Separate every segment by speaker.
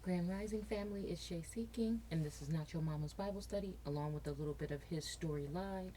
Speaker 1: Grand Rising family, it's Shay Seeking, and this is Not Your Mama's Bible Study, along with a little bit of his story lied.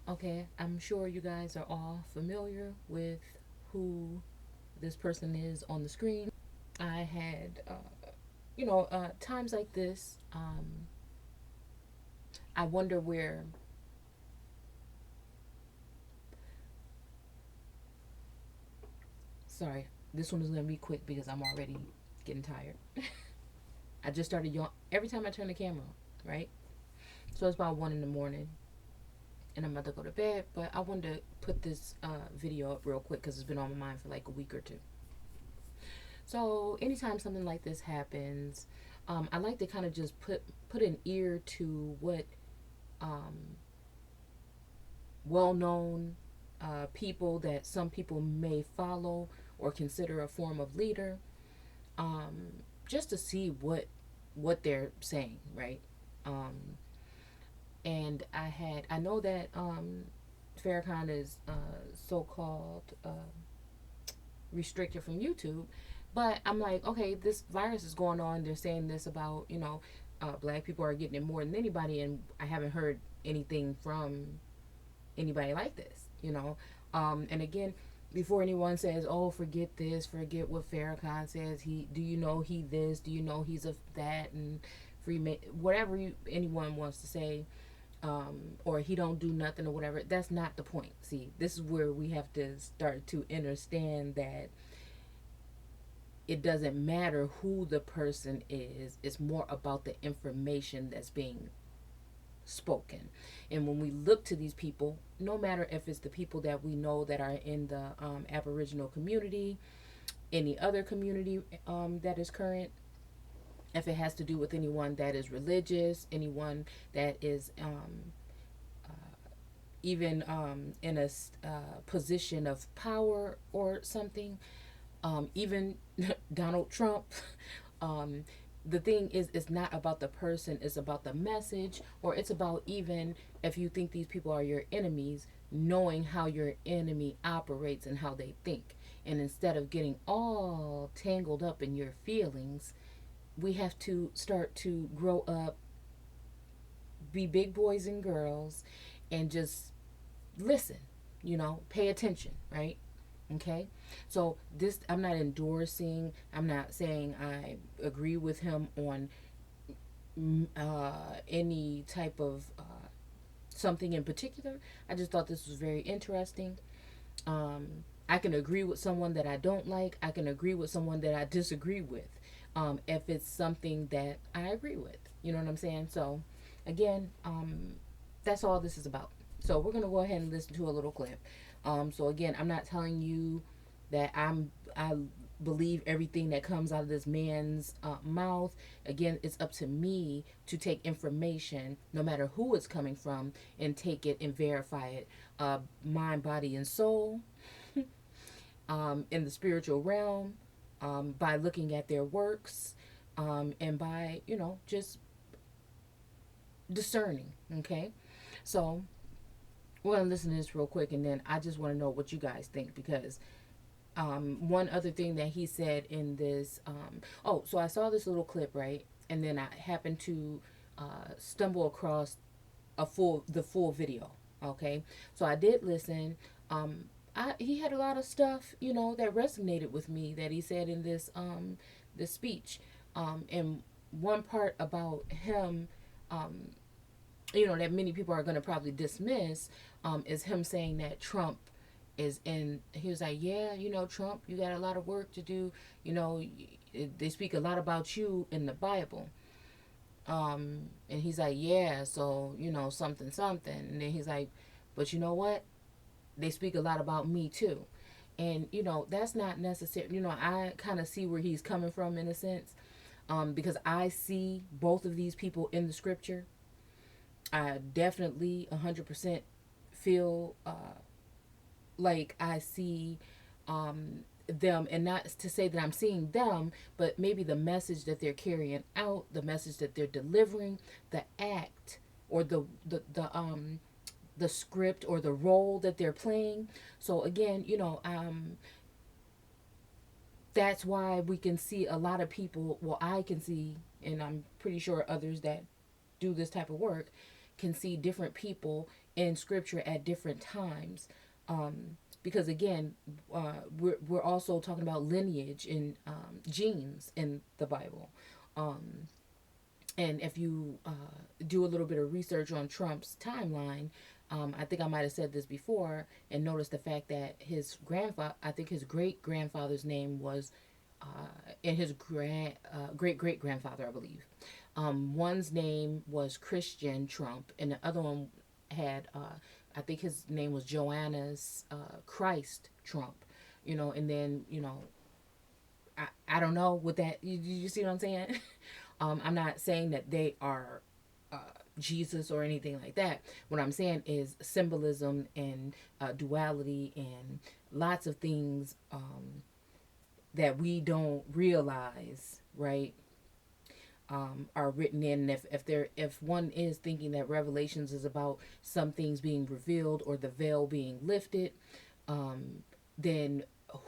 Speaker 1: Okay, I'm sure you guys are all familiar with who this person is on the screen. I had, times like this, I wonder where, sorry, this one is going to be quick because I'm already getting tired. I just started yawn every time I turn the camera on, right? So it's about 1 in the morning, and I'm about to go to bed. But I wanted to put this video up real quick because it's been on my mind for like a week or two. So anytime something like this happens, I like to kind of just put an ear to what well-known people that some people may follow or consider a form of leader, just to see what they're saying, right? Um, and I know that Farrakhan is so-called restricted from YouTube, but I'm like, okay, this virus is going on. They're saying this about black people are getting it more than anybody, and I haven't heard anything from anybody like this. And again, before anyone says, "Oh, forget this, forget what Farrakhan says," do you know he this? Do you know he's a that and whatever anyone wants to say, or he don't do nothing or whatever. That's not the point. See, this is where we have to start to understand that it doesn't matter who the person is. It's more about the information that's being spoken. And when we look to these people, no matter if it's the people that we know that are in the Aboriginal community, any other community that is current, if it has to do with anyone that is religious, anyone that is even in a position of power or something, even Donald Trump. um, the thing is, it's not about the person, it's about the message, or it's about, even if you think these people are your enemies, knowing how your enemy operates and how they think. And instead of getting all tangled up in your feelings, we have to start to grow up, be big boys and girls, and just listen, pay attention, right? Okay, so this, I'm not endorsing, I'm not saying I agree with him on any type of something in particular. I just thought this was very interesting. I can agree with someone that I don't like, I can agree with someone that I disagree with, if it's something that I agree with. You know what I'm saying? So again, that's all this is about. So we're gonna go ahead and listen to a little clip. So again, I'm not telling you that I believe everything that comes out of this man's mouth. Again, it's up to me to take information, no matter who it's coming from, and take it and verify it, mind, body, and soul, in the spiritual realm, by looking at their works, and by just discerning. Okay, so we're gonna listen to this real quick, and then I just want to know what you guys think, because one other thing that he said in this, so I saw this little clip, right, and then I happened to stumble across the full video. Okay, so I did listen. He had a lot of stuff, that resonated with me, that he said in this speech, and one part about him, that many people are going to probably dismiss, is him saying that Trump is in. He was like, yeah, Trump, you got a lot of work to do. They speak a lot about you in the Bible. And he's like, yeah, so, something, something. And then he's like, but you know what? They speak a lot about me too. And, that's not necessary. I kind of see where he's coming from, in a sense, because I see both of these people in the scripture. I definitely 100% feel like I see them, and not to say that I'm seeing them, but maybe the message that they're carrying out, the message that they're delivering, the act, or the script, or the role that they're playing. So again, that's why we can see a lot of people, well, I can see, and I'm pretty sure others that do this type of work can see different people in scripture at different times. Because again, we're also talking about lineage and genes in the Bible. Um, and if you do a little bit of research on Trump's timeline, I think I might have said this before, and notice the fact that his grandfather, I think his great grandfather's name was, and his great great grandfather, I believe. One's name was Christian Trump, and the other one had, I think his name was Joanna's Christ Trump. And then I don't know what that. You see what I'm saying? I'm not saying that they are uh, Jesus or anything like that. What I'm saying is symbolism and duality and lots of things that we don't realize, right? Are written in. And if one is thinking that Revelations is about some things being revealed or the veil being lifted, then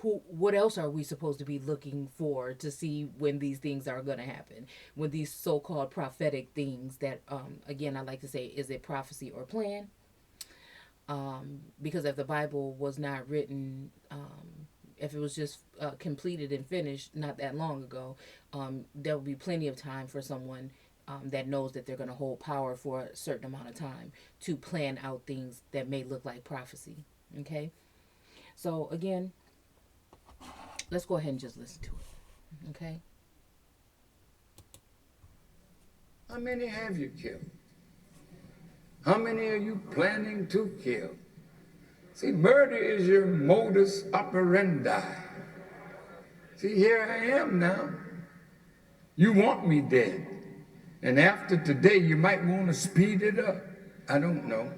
Speaker 1: what else are we supposed to be looking for to see when these things are going to happen, when these so-called prophetic things that again I like to say, is it prophecy or plan? Because if the Bible was not written, if it was just completed and finished not that long ago, there will be plenty of time for someone that knows that they're going to hold power for a certain amount of time to plan out things that may look like prophecy. Okay, so again, let's go ahead and just listen to it. Okay.
Speaker 2: How many have you killed? How many are you planning to kill? See, murder is your modus operandi. See, here I am now. You want me dead. And after today, you might want to speed it up. I don't know.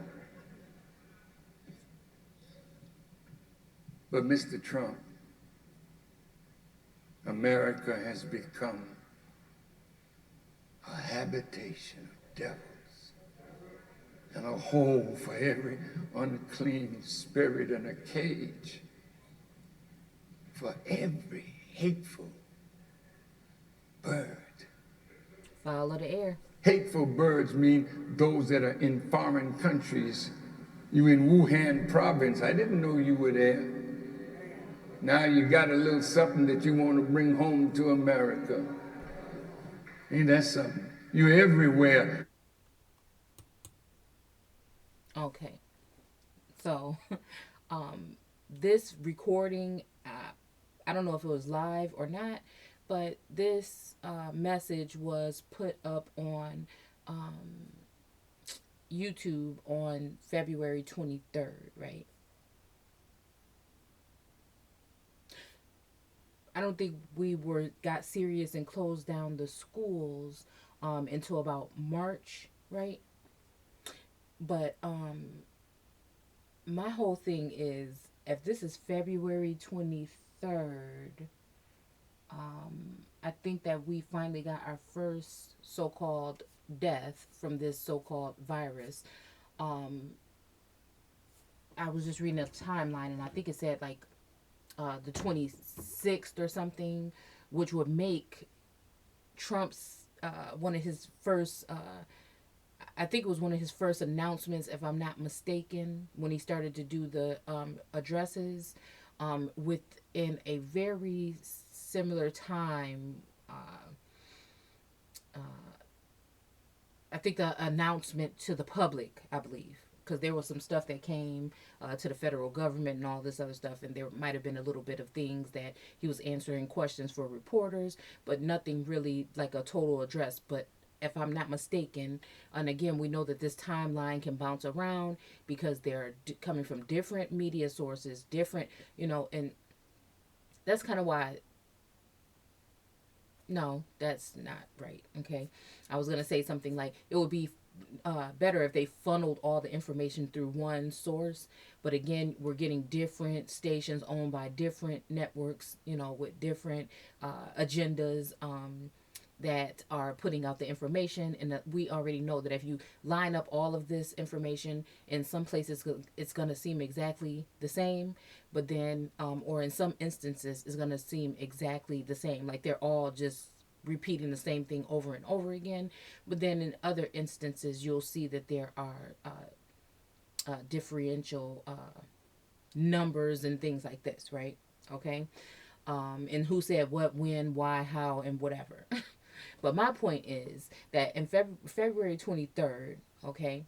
Speaker 2: But Mr. Trump, America has become a habitation of devils and a hole for every unclean spirit and a cage for every hateful bird.
Speaker 1: Follow the air.
Speaker 2: Hateful birds mean those that are in foreign countries. You in WuHan province. I didn't know you were there. Now you got a little something that you want to bring home to America. Ain't that something? You're everywhere.
Speaker 1: Okay. So, this recording, I don't know if it was live or not, but this message was put up on YouTube on February 23rd, right? I don't think we got serious and closed down the schools until about March, right? But my whole thing is, if this is February 23rd, I think that we finally got our first so-called death from this so-called virus. Um, I was just reading a timeline, and I think it said like the 26th or something, which would make Trump's one of his first. I think it was one of his first announcements, if I'm not mistaken, when he started to do the addresses, within a very similar time. Uh, I think the announcement to the public, I believe, because there was some stuff that came to the federal government and all this other stuff, and there might have been a little bit of things that he was answering questions for reporters, but nothing really like a total address. But if I'm not mistaken, and again, we know that this timeline can bounce around because they're coming from different media sources, different, and that's kind of why. No, that's not right. Okay. I was going to say something like it would be better if they funneled all the information through one source. But again, we're getting different stations owned by different networks, with different agendas. that are putting out the information, and we already know that if you line up all of this information, in some places it's going to seem exactly the same, but then or in some instances it's going to seem exactly the same, like they're all just repeating the same thing over and over again. But then in other instances you'll see that there are differential numbers and things like this, right? Okay. And who said what, when, why, how, and whatever. But my point is that in February 23rd, okay,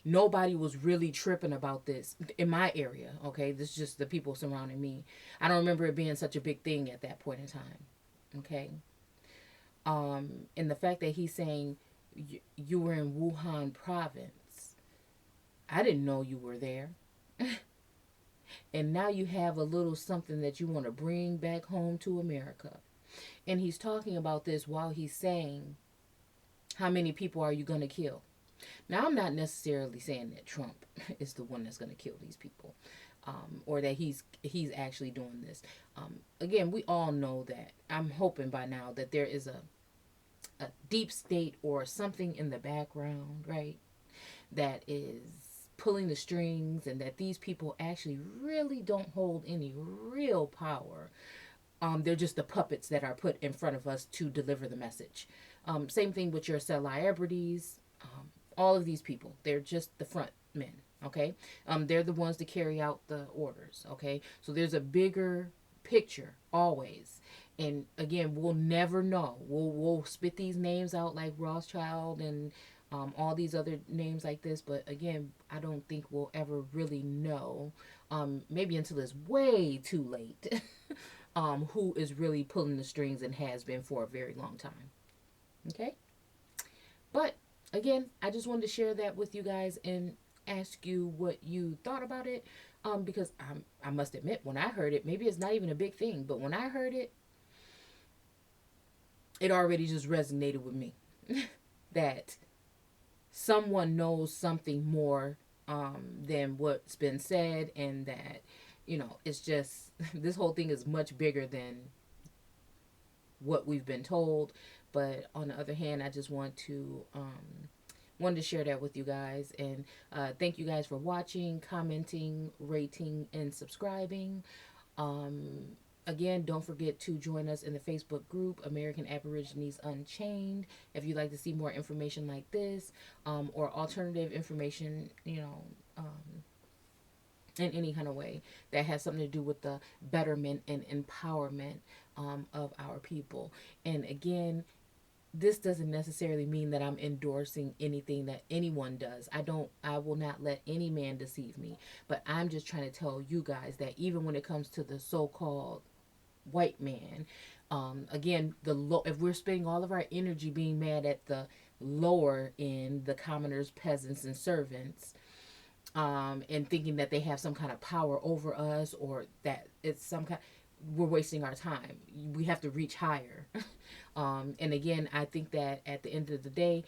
Speaker 1: nobody was really tripping about this in my area, okay? This is just the people surrounding me. I don't remember it being such a big thing at that point in time, okay? And the fact that he's saying you were in Wuhan province, I didn't know you were there. And now you have a little something that you want to bring back home to America. And he's talking about this while he's saying, how many people are you going to kill? Now, I'm not necessarily saying that Trump is the one that's going to kill these people, or that he's actually doing this. Again, we all know that. I'm hoping by now that there is a deep state or something in the background, right, that is pulling the strings, and that these people actually really don't hold any real power. They're just the puppets that are put in front of us to deliver the message. Same thing with your celebrities. All of these people, they're just the front men. Okay, they're the ones to carry out the orders. Okay, so there's a bigger picture always. And again, we'll never know. We'll spit these names out like Rothschild and all these other names like this. But again, I don't think we'll ever really know. Maybe until it's way too late. Who is really pulling the strings and has been for a very long time. Okay? But again, I just wanted to share that with you guys and ask you what you thought about it. Because I must admit, when I heard it, maybe it's not even a big thing, but when I heard it, it already just resonated with me. That someone knows something more than what's been said, and that, it's just, this whole thing is much bigger than what we've been told. But on the other hand, I just wanted to share that with you guys. And thank you guys for watching, commenting, rating, and subscribing. Again, don't forget to join us in the Facebook group, American Aborigines Unchained, if you'd like to see more information like this, or alternative information, in any kind of way that has something to do with the betterment and empowerment of our people. And again, this doesn't necessarily mean that I'm endorsing anything that anyone does. I will not let any man deceive me. But I'm just trying to tell you guys that even when it comes to the so-called white man, again, if we're spending all of our energy being mad at the lower end, the commoners, peasants, and servants, and thinking that they have some kind of power over us, or that it's some kind, we're wasting our time. We have to reach higher. And again, I think that at the end of the day,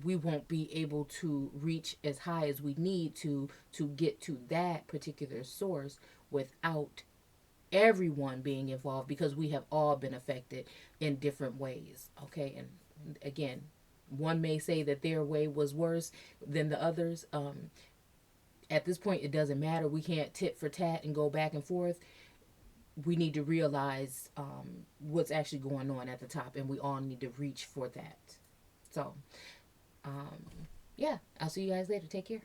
Speaker 1: we won't be able to reach as high as we need to get to that particular source without everyone being involved, because we have all been affected in different ways. Okay, and again, one may say that their way was worse than the others. At this point, it doesn't matter. We can't tit for tat and go back and forth. We need to realize what's actually going on at the top, and we all need to reach for that. So, yeah, I'll see you guys later. Take care.